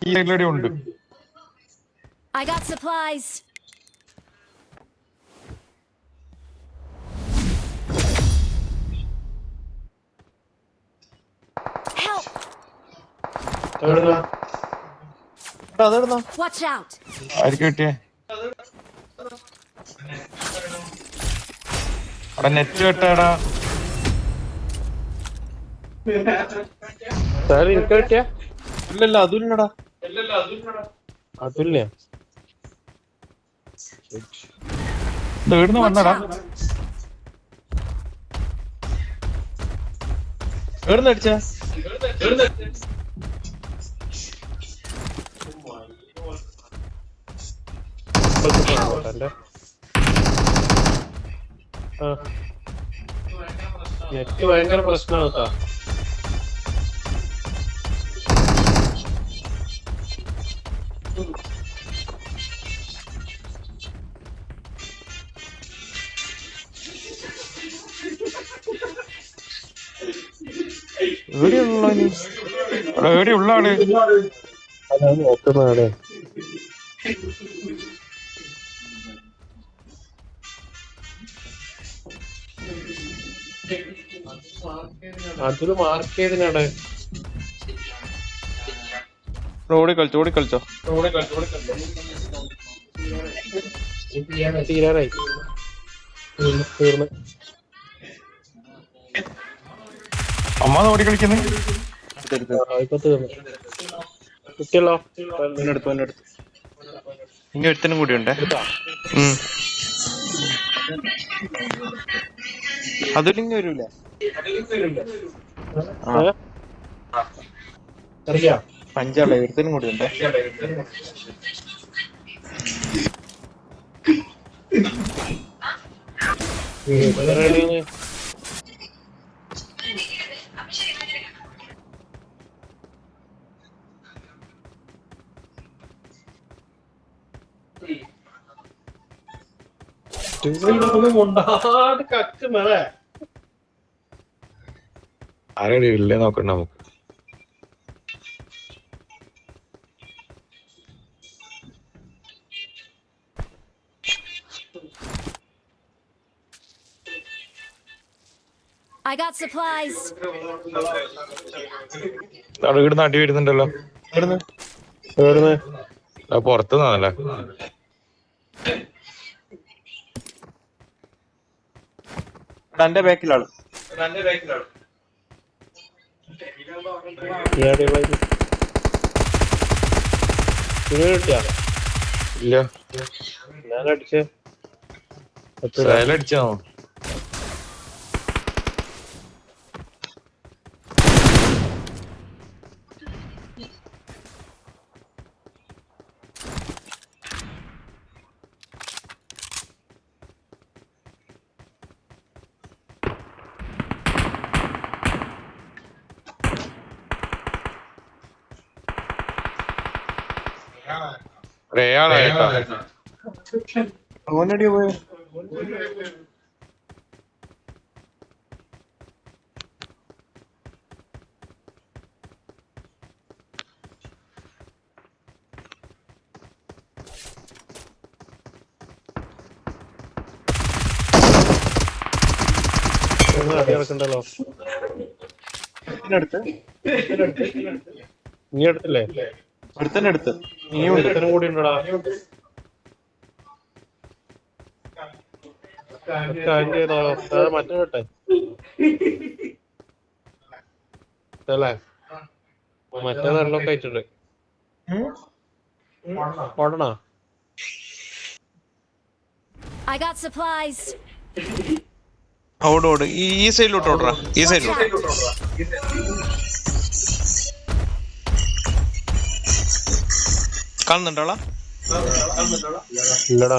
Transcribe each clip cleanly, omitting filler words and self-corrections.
ഈ സൈഡിലൂടെ ഉണ്ട്. I got supplies. Help! Watch out! ആർക്ക് കിട്ടിയേ? അവിടെ നെറ്റ് വെട്ടാടാ. ഇല്ലല്ല അതുല്ലടാ. അതുല്ലേ ഇവിടുന്ന് Watch വന്നടാ. out! എവിടുന്ന് അടിച്ചാ? നെറ്റ് ഭയങ്കര പ്രശ്നമാണ് കേട്ടോ. എവിടെയുള്ള എവിടെയുള്ള ആള്? അതാണ് നോക്കുന്നതാണ്. അതില് മാർക്ക് ചെയ്തിനാടെ. ഓടിക്കളിച്ചോ. തീരാറായി. തീർന്ന് അമ്മ ഓടിക്കളിക്കുന്നു. ഇപ്പൊ തീർന്നു. കുട്ടിയല്ലോ ഇനി ഒരുത്തനും കൂടി ഉണ്ടേ. അതിലിങ്ങ വരൂല. അറിയാം. അഞ്ചാളെ ഒരുത്തനും കൂടി ഉണ്ടേ. ആരെയും ഇല്ലേ നോക്കണ്ട നമുക്ക്. I got supplies. ഇവിടുന്ന് അടി വരുന്നുണ്ടല്ലോ. പുറത്തുനിന്നല്ലേ? എന്റെ ബാക്കിലാണ്. ഇല്ല അടിച്ചോ? ഓനടി പോയ നടക്കണ്ടല്ലോ. നീ എടുത്തില്ലേ? അടുത്ത് നീ ഒരുത്തനും കൂടി ഉണ്ടടാ. മറ്റേ കേട്ടെ അല്ലേ? മറ്റേ വെള്ളമൊക്കെ ആയിട്ടുണ്ട്. ഓടണോ? I got supplies. ഓട് ഈ സൈഡിലോട്ട് ഓടറാ. ഈ സൈഡിലോട്ട് കാണുന്നുണ്ടോളാ? ഇല്ലടാ.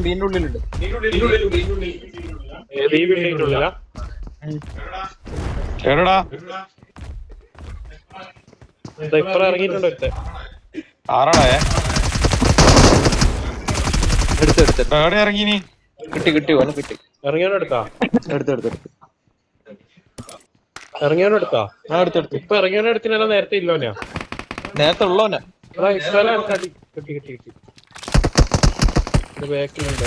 ഇതിനുള്ളിലുണ്ട്. എവിടെടാ? ഇപ്പറ ഇറങ്ങിയിട്ടുണ്ടോ? ആരാടേ? എടുത്ത് എവിടെ ഇറങ്ങി നീ? കിട്ടി ഓനെ കിട്ടി. ഇറങ്ങിയോനെടുത്താ എടുത്ത് ഇറങ്ങിയോനെടുത്താ ആ എടുത്തെടുത്ത്. ഇപ്പൊ ഇറങ്ങിയോനെടുത്തിനല്ല നേരത്തെ ഇല്ലോനാ നേരത്തെ ഉള്ളോനാ. അതാ ഇഷ്ടമല്ല കിട്ടി ബാക്കിലുണ്ട്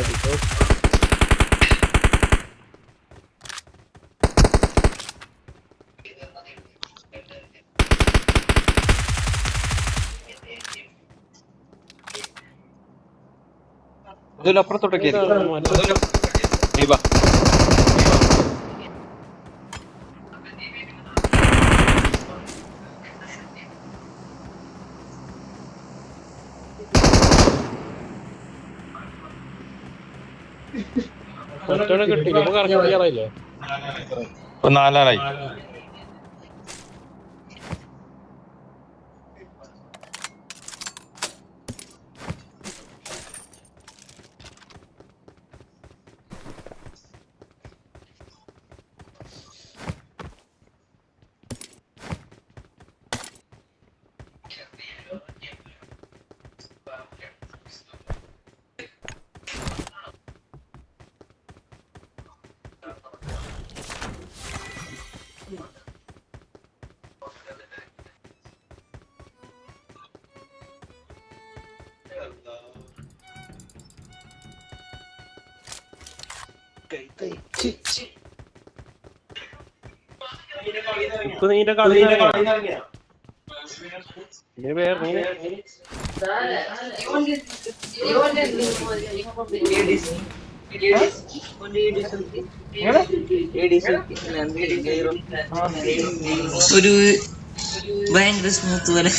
ഇതിലപ്പുറത്തോട്ടൊക്കെ നീ വാ. മറ്റോനെ കിട്ടി നമുക്ക് ഇറങ്ങി ഓടിയാറായില്ലേ? ഇപ്പൊ 4 ആയി. ഇപ്പൊ നീന്റെ കളി ഒരു ഭയങ്കര സ്മൂത്ത് പോലെ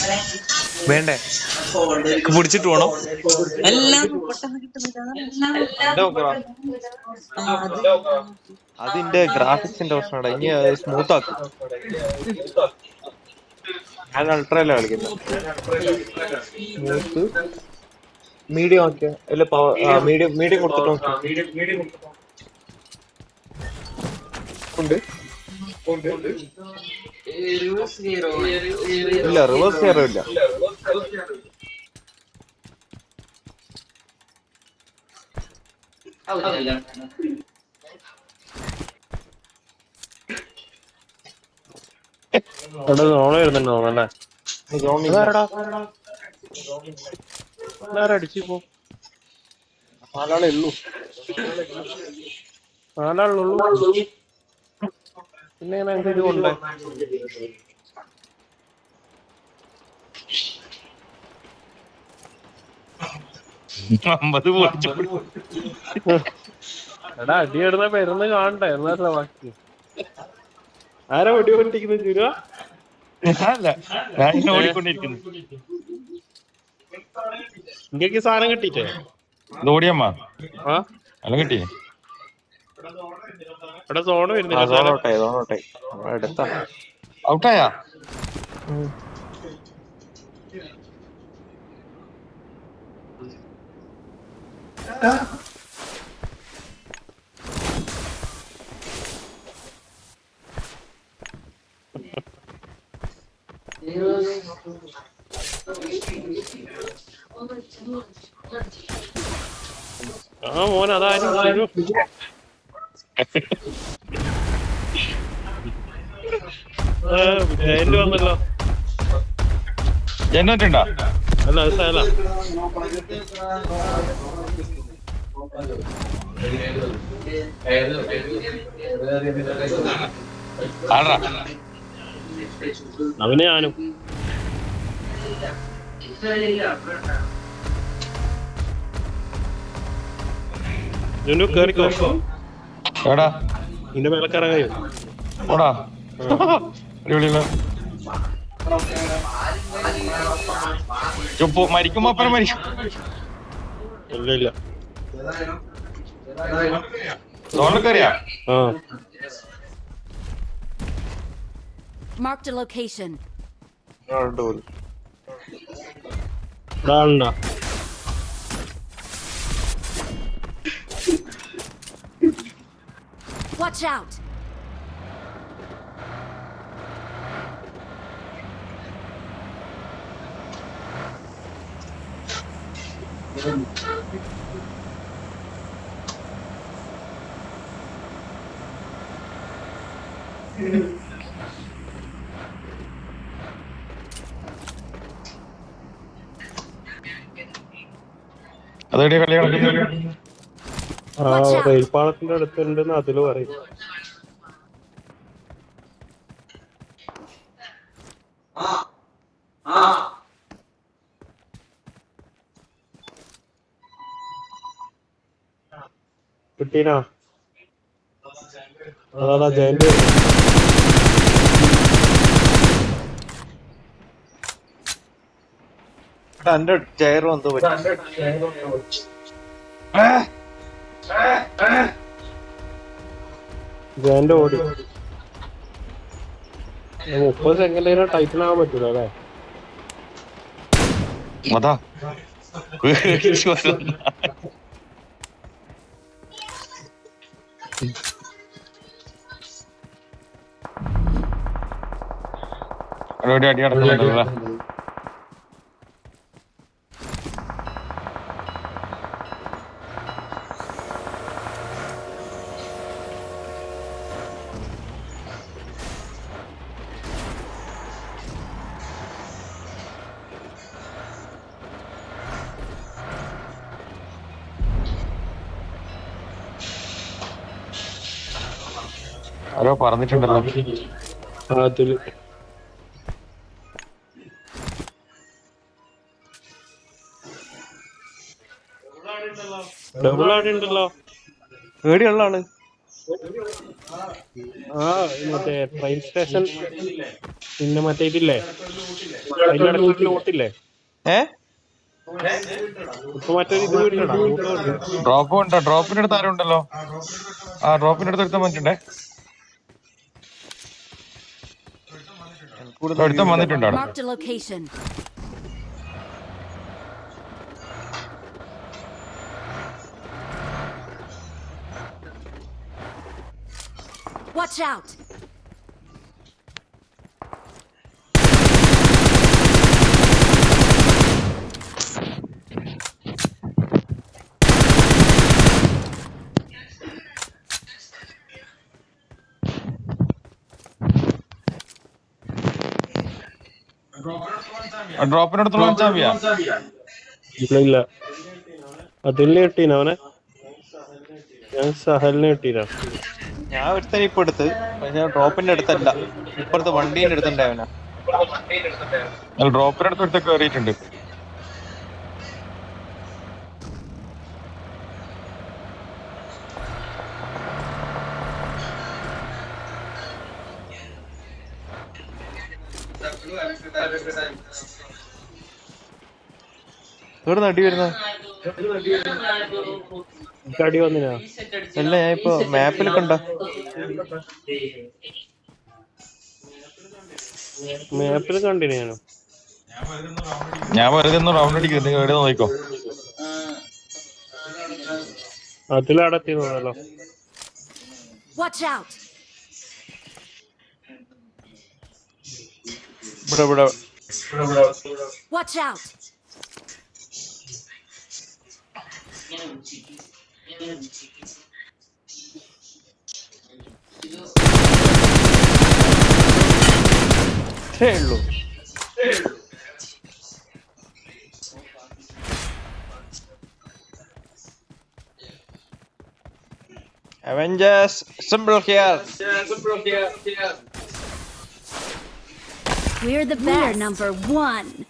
വേണ്ടേ പിടിച്ചിട്ട് പോണോ? എല്ലാം പെട്ടെന്ന് കിട്ടുന്നില്ല. അതിന്റെ ഗ്രാഫിക്സിന്റെ പ്രശ്നമാണ്. ഇനി സ്മൂത്ത് ആക്കും. ഞാൻ അൾട്രയല്ല കളിക്കുന്നത്. സ്മൂത്ത് മീഡിയം ആക്കിയ അല്ല മീഡിയം കൊടുത്തിട്ട് ഉണ്ട്. ഇല്ല റിവേഴ്സ് ഗിയർ ഇല്ല. അവിടെ സോണ വരുന്നുണ്ട് തോന്നല്ലേ? അടിച്ചിപ്പോ 4 ആളേ ഉള്ളൂ. 4 ആളുള്ളൂ. പിന്നെ ഞങ്ങൾക്ക് ഇത് കൊണ്ടേ എടാ അടിയിടുന്ന പെരുന്ന് കാണണ്ടേ എന്നല്ല ബാക്കി. ആരാ വെടി പൊട്ടിക്കുന്നത്? ചുരുവ ഓടിക്കൊണ്ടിരിക്കുന്നു. ഇങ്ങക്ക് സാധനം കിട്ടിട്ടേ ഓടിയമ്മ ആ അല്ല കിട്ടി. ഇവിടെ സോണ് വരുന്നില്ല. ഔട്ടായാ? ആ മോൻ അതാരും വന്നല്ലോ. ജനറേറ്റുണ്ടോ? അല്ല അത് സ്ഥല അവന് ഞാനും കേറിക്കോ. എടാ നിന്റെ മേലക്കറങ്ങയോ? ഓടാ അടിപൊളിയല്ലോ. മരിക്കുമ്പോ അപ്പനെ മരിക്കും. ഇല്ല കയറിയാ? ആ Marked a location. ആളുണ്ടോ? Watch out. അതെവിടെയാ കളി നടക്കുന്നത്? ആ റെയിൽപാളത്തിന്റെ അടുത്തുണ്ടെന്ന് അതില് പറയും. കിട്ടീനാ? അതാ ജയന്റ്. എന്റെ ചെയറും എന്തോ പറ്റി. ജയന്റ് ഓടി. 30 സെക്കൻഡ് ടൈറ്റൻ ആവാൻ പറ്റൂല അല്ലേ? അതാ അവിടെ അടി നടക്കുന്നുണ്ടല്ലേ? ആരോ പറഞ്ഞിട്ടുണ്ടല്ലോ അതില്. ഡബിൾ ആടി ഉണ്ടല്ലോ. പേടിയുള്ള ആള്. ആ മറ്റേ ട്രെയിൻ സ്റ്റേഷൻ പിന്നെ മറ്റേ ഇതില്ലേ അതിന്റെ അടുത്ത് ലോട്ടില്ലേ? ഇപ്പൊ മറ്റൊരു ഇത് വീട്ടിലടാ. ഡ്രോപ്പ് ഉണ്ടോ? ഡ്രോപ്പിന്റെ അടുത്ത് ആരും ഉണ്ടല്ലോ. ആ ഡ്രോപ്പിന്റെ അടുത്ത് എടുത്താൻ വന്നിട്ടുണ്ടേ. എടുത്താൻ വന്നിട്ടുണ്ടോ? Marked a location. Watch out! ഡ്രോപ്പിനടുത്തുള്ള ചാവിയാ? ഇല്ല അതിലിന് കിട്ടീന അവനെ. ഞാൻ സഹലിന് കിട്ടീന. ഞാൻ ഒരുത്തനെ ഇപ്പൊ എടുത്ത്, പക്ഷെ ഡ്രോപ്പിന്റെ അടുത്തല്ല, ഇപ്പുറത്തെ വണ്ടീന്റെ അടുത്തുണ്ടായവനാ. ഡ്രോപ്പിനടുത്ത് എടുത്ത് കയറിയിട്ടുണ്ട്. എവിടെ അടി വരുന്ന? അടി വന്നിനാ? അല്ല, ഞാൻ ഇപ്പൊ മാപ്പിൽ കണ്ട. മാപ്പിൽ കണ്ടിന് ഞാനും. ഞാൻ വെറുതെ ഒന്ന് റൗണ്ട് അടിക്കുന്നു. നിങ്ങൾ എവിടെ നോക്കിക്കോ. അതിലടത്തിന്നല്ലോ. Watch out! ഇവിടെ Watch out! ഇത്രേ ഉള്ളൂ. Avengers, assemble here. We're the best. We're number 1.